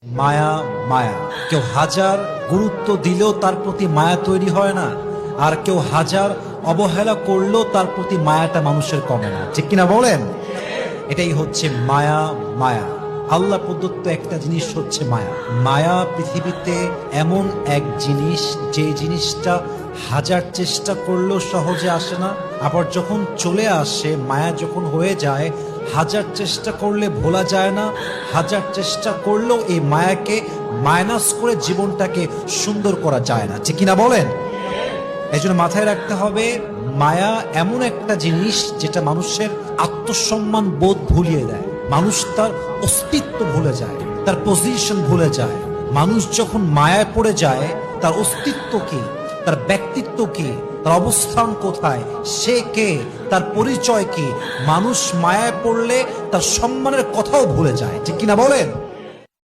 মায়া মায়া, কেউ হাজার গুরুত্ব দিলেও তার প্রতি মায়া তৈরি হয় না, আর কেউ হাজার অবহেলা করলেও তার প্রতি মায়াটা মানুষের কমে না। ঠিক কিনা বলেন? এটাই হচ্ছে মায়া মায়া। আল্লাহ প্রদত্ত একটা জিনিস হচ্ছে মায়া। মায়া পৃথিবীতে এমন এক জিনিস, যে জিনিসটা হাজার চেষ্টা করলেও সহজে আসে না, আবার যখন চলে আসে, মায়া যখন হয়ে যায়, হাজার চেষ্টা করলে ভোলা যায় না, হাজার চেষ্টা করলেও এই মায়াকে মাইনাস করে জীবনটাকে সুন্দর করা যায় না। ঠিক কিনা বলেন? এই জন্য মাথায় রাখতে হবে, মায়া এমন একটা জিনিস যেটা মানুষের আত্মসম্মান বোধ ভুলিয়ে দেয়। মানুষ তার অস্তিত্ব ভুলে যায়, তার পজিশন ভুলে যায়। মানুষ যখন মায়ায় পড়ে যায়, তার অস্তিত্ব কি, তার ব্যক্তিত্ব কি, তার অবস্থান কোথায়, সে কে, তার পরিচয় কি, মানুষ মায়ায় পড়লে তার সম্মানের কথাও ভুলে যায়। ঠিক কিনা বলেন?